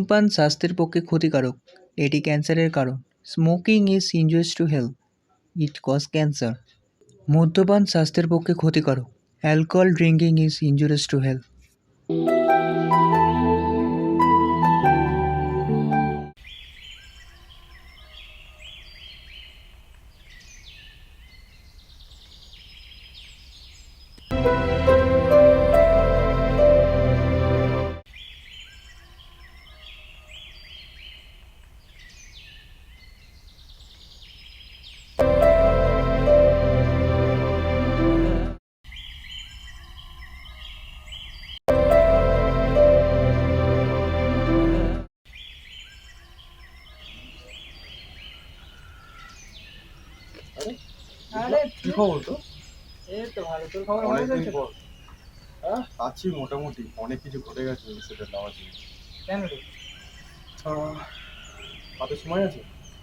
ধূমপান স্বাস্থ্যের পক্ষে ক্ষতিকারক, এটি ক্যান্সারের কারণ। Smoking is injurious to health, it cause cancer. মদ্যপান স্বাস্থ্যের পক্ষে ক্ষতিকারক, alcohol drinking is injurious to health. কি খবর তো? এই তো ভালো, তোর খবর ভালো অনেকদিন চলছে? পর। আছি মোটামুটি, অনেক কিছু ঘটে গেছে সেটা নেওয়ার জন্য। কেন রে? হাতে সময় আছে?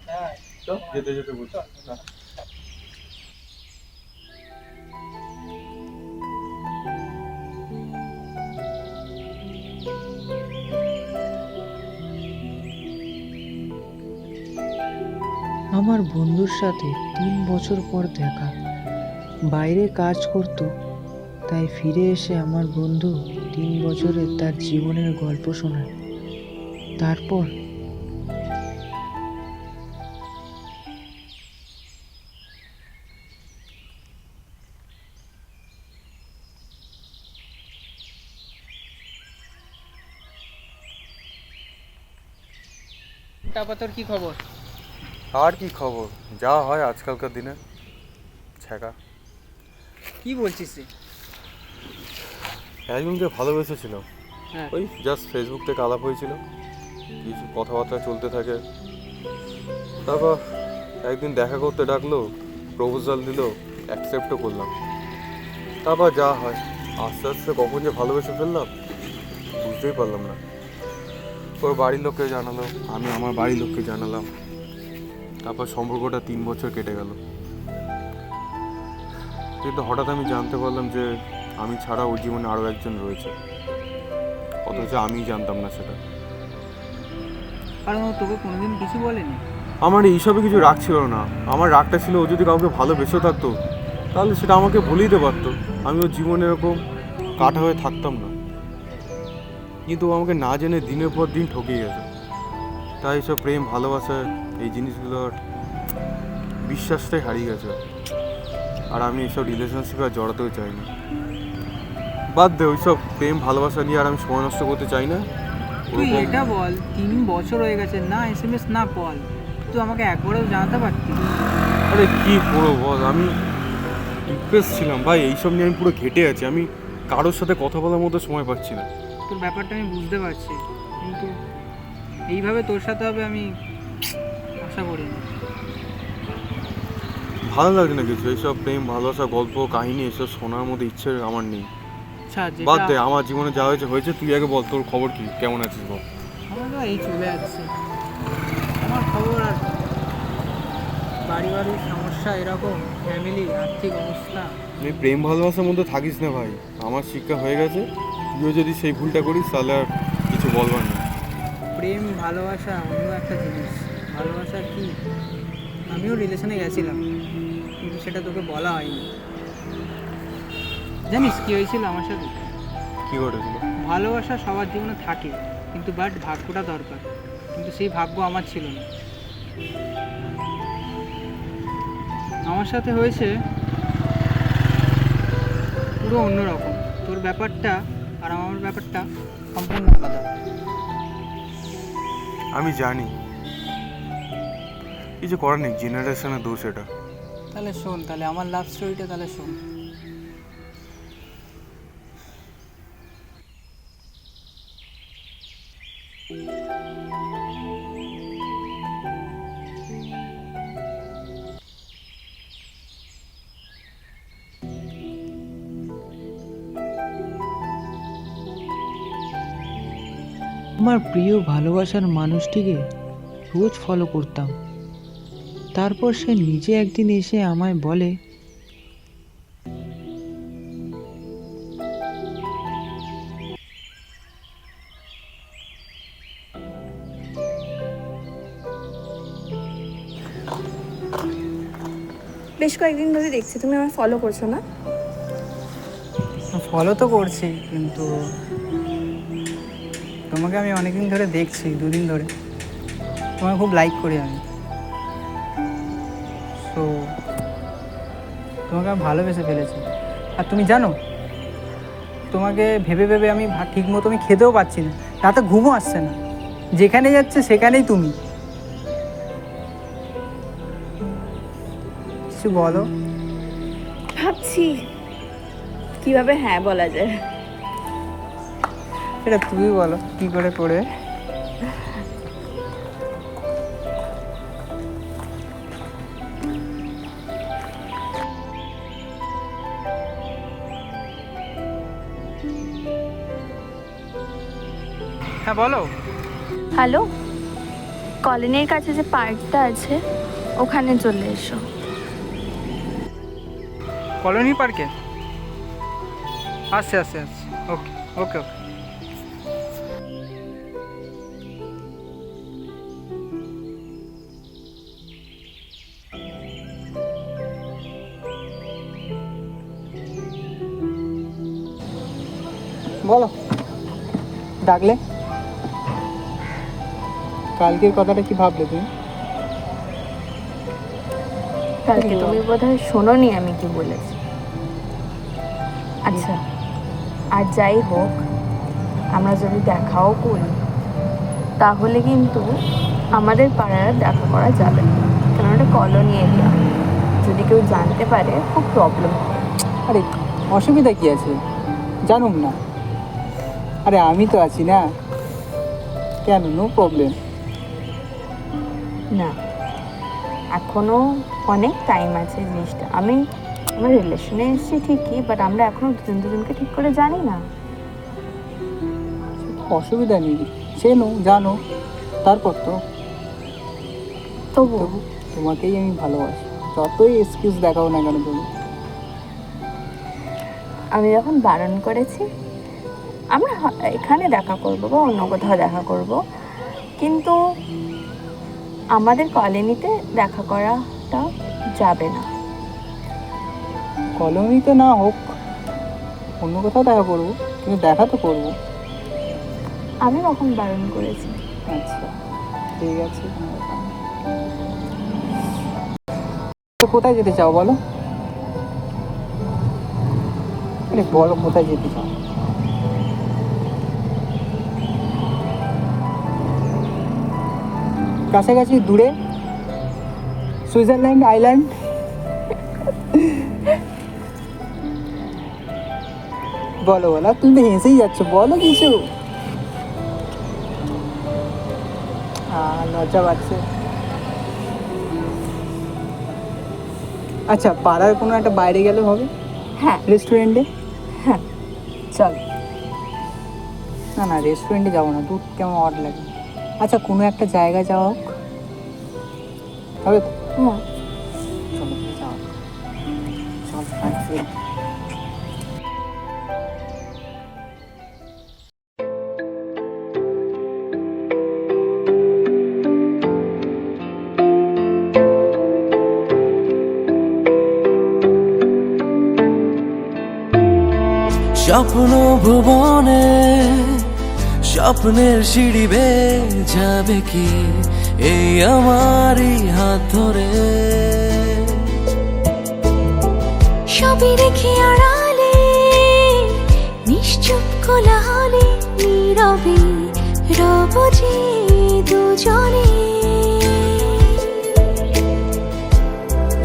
হ্যাঁ, চল যেতে যেতে বলছি। না। আমার বন্ধুর সাথে 3 বছর পর দেখা। বাইরে কাজ করত, তাই ফিরে এসে আমার বন্ধু 3 বছরের তার জীবনের গল্প শোনায়। তারপর তারপর তোর কি খবর? আর কি খবর, যা হয় আজকালকার দিনে, ছ্যাঁকা। কি বলছিস রে? একজনকে ভালোবেসেছিলাম, হ্যাঁ, ওই জাস্ট ফেসবুক থেকে আলাপ হয়েছিল, কিছু কথাবার্তা চলতে থাকে। তারপর একদিন দেখা করতে ডাকলো, প্রপোজাল দিল, অ্যাকসেপ্টও করলাম। তারপর যা হয়, আস্তে আস্তে কখন যে ভালোবেসে ফেললাম বুঝতেই পারলাম না। ওর বাড়ির লোককে জানালো, আমি আমার বাড়ির লোককে জানালাম। তারপর সম্পর্কটা 3 বছর কেটে গেল। কিন্তু হঠাৎ আমি জানতে পারলাম যে আমি ছাড়া ওর জীবনে আরও একজন রয়েছে, অথচ আমি জানতাম না সেটা। কারণ ও তোকে কোনোদিন কিছু বলেনি। আমার এইসবে কিছু রাগ ছিল না, আমার রাগটা ছিল ও যদি কাউকে ভালোবেসে থাকতো তাহলে সেটা আমাকে বলেই দিতে পারতো, আমি ওর জীবনে এরকম কাটা হয়ে থাকতাম না। কিন্তু ও আমাকে না জেনে দিনের পর দিন ঠকিয়ে গেছে। তাই সব প্রেম ভালোবাসা এই জিনিসগুলোর বিশ্বাসটাই হারিয়ে গেছে। আর আমি এইসব রিলেশনশিপে আর জড়াতেও চাই না। বাদ দে ওইসব প্রেম ভালোবাসা নিয়ে, আর আমি সময় নষ্ট করতে চাই না। তুই ওরকম এটা বল, 3 বছর হয়ে গেছে, না এসএমএস না কল, তুই আমাকে একবারও জানাতে পারতি। আরে কি করবো বল, আমি ডিপ্রেস ছিলাম ভাই, এইসব নিয়ে আমি পুরো ঘেটে আছি। আমি কারোর সাথে কথা বলার মতো সময় পাচ্ছি না। তোর ব্যাপারটা আমি বুঝতে পারছি, কিন্তু এইভাবে তোর সাথে হবে আমি আশা করিনি। ভালো লাগে না কিছু, এইসব প্রেম ভালোবাসা গল্প কাহিনী এসব শোনার মতো ইচ্ছে আমার নেই। আচ্ছা, বাদ যেটা দে, আমার জীবনে যা হয়েছে হয়েছে, তুই আগে বল তোর খবর কি, কেমন আছিস বল। আমার তো এই চলে যাচ্ছে, আমার খবর আর বাড়ির সমস্যা এরকম, ফ্যামিলি আর্থিক অবস্থা। তুই প্রেম ভালোবাসার মধ্যে থাকিস না ভাই, আমার শিক্ষা হয়ে গেছে। তুইও যদি সেই ভুলটা করিস তাহলে আর কিছু বলবার নেই। প্রেম ভালোবাসা অন্য একটা জিনিস। ভালোবাসা কি, আমিও রিলেশনে গেছিলাম, কিন্তু সেটা তোকে বলা হয়নি। জানিস কি হয়েছিল আমার সাথে? কি ঘটেছিল? ভালোবাসা সবার জীবনে থাকে, কিন্তু বাট ভাগ্যটা দরকার, কিন্তু সেই ভাগ্য আমার ছিল না। আমার সাথে হয়েছে পুরো অন্যরকম। তোর ব্যাপারটা আর আমার ব্যাপারটা সম্পূর্ণ আলাদা। আমি জানি, কিছু করার নেই, জেনারেশনের দোষ এটা। তাহলে শোন, তাহলে আমার লাভ স্টোরিটা তাহলে শোন। আমার প্রিয় ভালোবাসার মানুষটিকে রোজ ফলো করতাম। তারপর সে নিজে একদিন এসে আমায় বলে, বেশ কয়েকদিন ধরে দেখছি তুমি আমার ফলো করছো না। ফলো তো করছি, কিন্তু তোমাকে আমি অনেকদিন ধরে দেখছি, 2 দিন ধরে তোমাকে খুব লাইক করি আমি। তো তোমাকে আমি ভালোবেসে ফেলেছি। আর তুমি জানো, তোমাকে ভেবে ভেবে আমি ঠিক মতো আমি খেতেও পাচ্ছি না, রাতে ঘুমও আসছে না। যেখানে যাচ্ছে সেখানেই তুমি। কিছু বলো। ভাবছি কিভাবে হ্যাঁ বলা যায়। এটা তুমি বলো কি করে করে। হ্যাঁ বলো। হ্যালো, কলোনির কাছে যে পার্কটা আছে ওখানে চলে এসো। কলোনি পার্কে? আসছে আসছে আসছে। ওকে ওকে ওকে। বলো, ডাকলে? কালকের কথাটা কি ভাবলে তুমি? কালকে তুমি বোধহয় শোনোনি আমি কি বলেছি। আচ্ছা, আর যাই হোক, আমরা যদি দেখাও করি তাহলে কিন্তু আমাদের পাড়ায় দেখা করা যাবে না, কারণ এটা কলোনি এরিয়া। যদি কেউ জানতে পারে খুব প্রবলেম হবে। আরে অসুবিধা কি আছে, জানুম না। আরে আমি তো আছি না, কেন? No problem. না, এখনো অনেক টাইম আছে জিনিসটা। আমি আমার রিলেশনে এসেছি ঠিকই, বাট আমরা এখনো দুজনকে ঠিক করে জানি না। অসুবিধা নেই, চেনো জানো, তারপর তো তবু তোমাকেই আমি ভালোবাসি, যতই এক্সকিউজ দেখাও না কেন তুমি। আমি যখন বারণ করেছি আমরা এখানে দেখা করব বা অন্য কোথাও দেখা করব, কিন্তু আমাদের কলোনিতে দেখা করাটা যাবে না। কলোনিতে না হোক, অন্য কোথাও দেখা করবো, কিন্তু দেখা তো করবো। আমি কখন বারণ করেছি? আচ্ছা ঠিক আছে, তো কোথায় যেতে চাও বলো? আরে বলো কোথায় যেতে চাও? কাছাকাছি, দূরে, সুইজারল্যান্ড, আইল্যান্ড? বলো বলো, তুমি তো হেসেই যাচ্ছ, বলো কিছু। লজ্জা পাচ্ছে। আচ্ছা, পাড়ার কোনো একটা বাইরে গেলে হবে? হ্যাঁ রেস্টুরেন্টে? হ্যাঁ চল। না না, রেস্টুরেন্টে যাবো না, দূর কেমন অড লাগে। আচ্ছা, কোনো একটা জায়গায় যাওয়া হোক, হবে তো? হ্যাঁ চলো যাওয়া হোক। চল আসছি। স্বপ্ন ভুবনে স্বপ্নের সিঁড়ি বেয়ে যাবে কি এই আমারই হাত ধরে? সবই রেখে আড়ালে নিশ্চুপ কোলাহলে নীরবে রব যে দুজনে।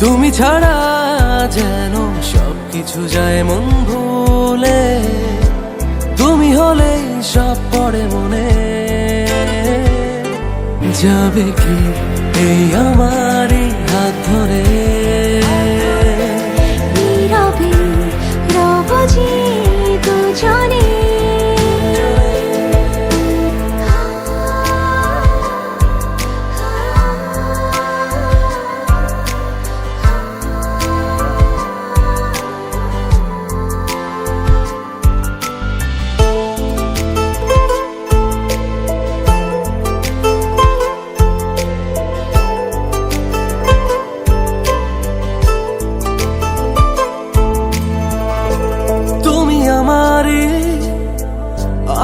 তুমি ছাড়া যেন সবকিছু যায় মন ভুলে, তুমি হলে সব পড়ে মনে। যাবে কি এই আমারই হাত ধরে? নীরবে রব যে দুজনে।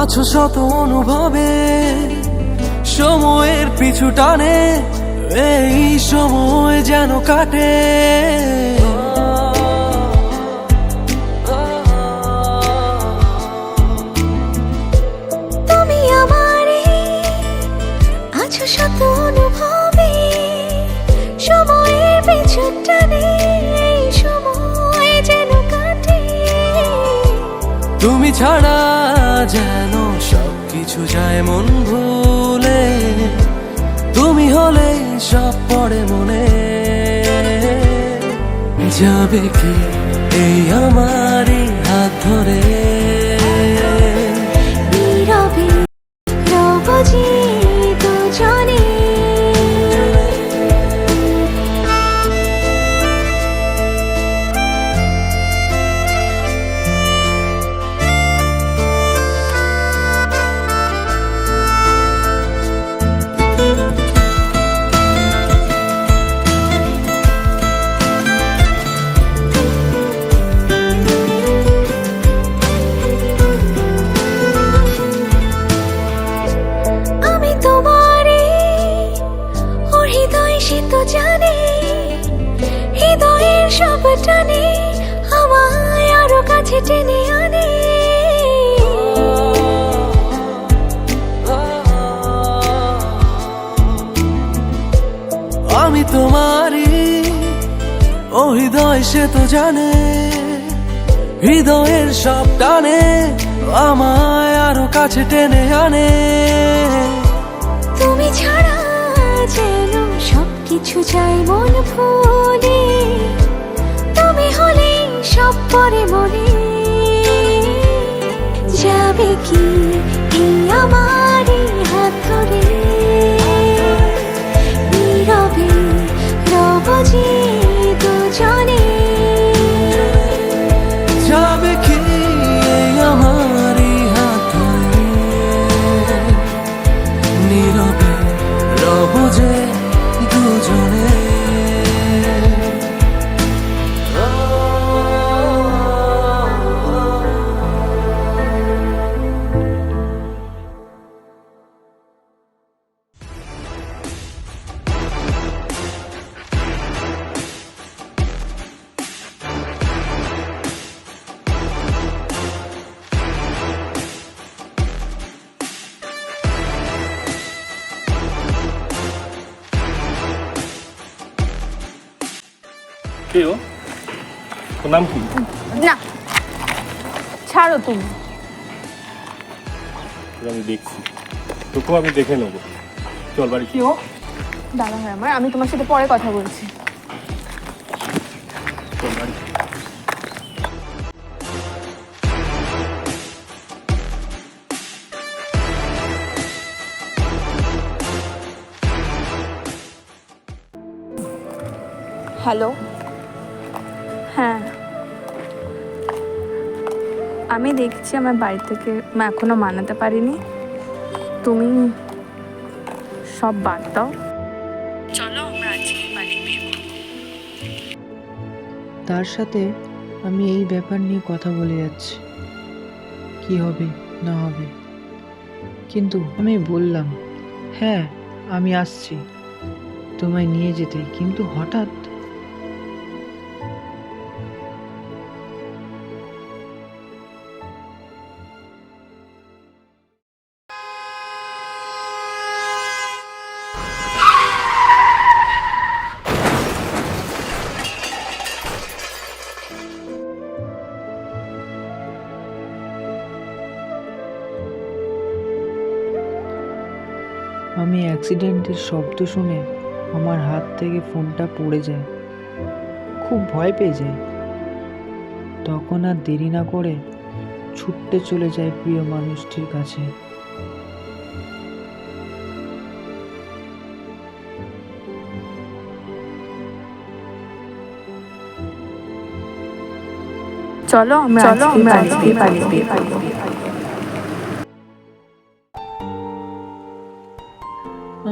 আছো শত অনুভবে, সময়ের পিছু টানে এই সময় যেন কাটে। তুমি আমারে আছো শত অনুভবে, সময়ের পিছু টানে এই সময় যেন কাটে। তুমি ছাড়া যেন সবকিছু যায় মন ভুলে, তুমি হলে সব পড়ে মনে। যাবে কি এই আমারই হাত ধরে, নীরবে রব যে দুজনে। আমি তোমারে, ওর হৃদয় সে তো জানে, হৃদয়ের সব টানে আমায় আরো কাছে টেনে আনে। আমি তোমারই, ও হৃদয় সে তো জানে, হৃদয়ের সব টানে আমায় আরো কাছে টেনে আনে। তুমি ছাড়া যেন সবকিছু যায় মন ভুলে, তুমি হলে সব পরে মনে। যাবে কি এই আমারই হাত ধরে, নীরবে রব যে দুজনে। যাবে কি এই আমারই হাত ধরে, নীরবে রব যে দুজনে। কে ও? তোর নাম কি? না, ছাড়ো তুমি। তোকে আমি দেখছি, তোকেও আমি দেখে নেবো। চল বাড়ি। কি ও দাদা হয় আমার, আমি তোমার সাথে পরে কথা বলছি। চল বাড়ি। হ্যালো, হ্যাঁ আমি দেখছি আমার বাড়ি থেকে এখনো মানাতে পারিনি। তুমি সব বাদ দাও, চলো আমরা আজকে বাড়ি বের হবো। তার সাথে আমি এই ব্যাপার নিয়ে কথা বলে যাচ্ছি, কি হবে না হবে। কিন্তু আমি বললাম হ্যাঁ আমি আসছি তোমায় নিয়ে যেতে, কিন্তু হঠাৎ আমি অ্যাক্সিডেন্টের শব্দ শুনে আমার হাত থেকে ফোনটা পড়ে যায়, খুব ভয় পেয়ে যাই। তখন আর দেরি না করে ছুটতে চলে যায় প্রিয় মানুষটির কাছে। চলো আমরা আজকে বাড়ি বের হবো।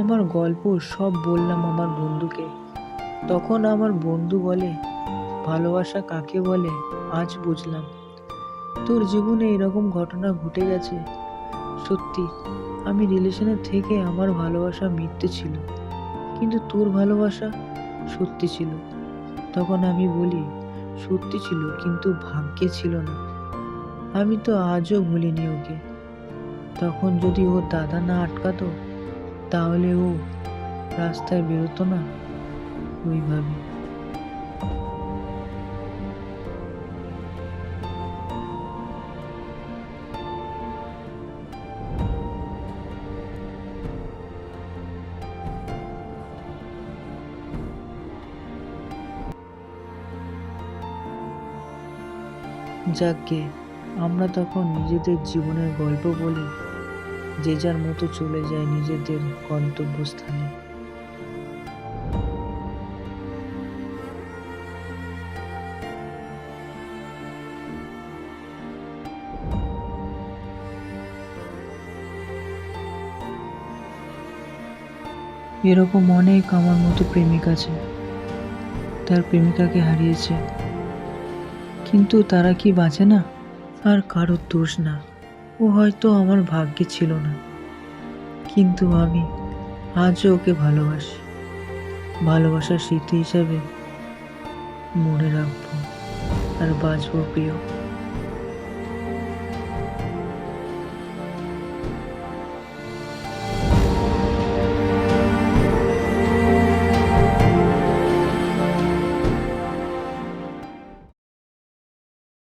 আমার গল্প সব বললাম আমার বন্ধুকে। তখন আমার বন্ধু বলে, ভালোবাসা কাকে বলে আজ বুঝলাম। তোর জীবনে এরকম ঘটনা ঘটে গেছে, সত্যি আমি রিলেশনের থেকে আমার ভালোবাসা মিথ্যে ছিল, কিন্তু তোর ভালোবাসা সত্যি ছিল। তখন আমি বলি সত্যি ছিল, কিন্তু ভাগ্যে ছিল না। আমি তো আজও ভুলিনি ওকে। তখন যদি ওর দাদা না আটকাতো, তাহলে ও রাস্তায় বেরোতো না ওইভাবে। যাকগে, আমরা তখন নিজেদের জীবনের গল্প বলি, যে যার মতো চলে যায় নিজেদের গন্তব্যস্থানে। এরকম অনেক আমার মতো প্রেমিক আছে, তার প্রেমিকাকে হারিয়েছে, কিন্তু তারা কি বাঁচে না? আর কারোর দোষ না, ও হয়তো আমার ভাগ্যে ছিল না, কিন্তু আমি আজও ওকে ভালোবাসি। ভালোবাসার স্মৃতি হিসাবে মনে রাখবো আর বাঁচবো প্রিয়।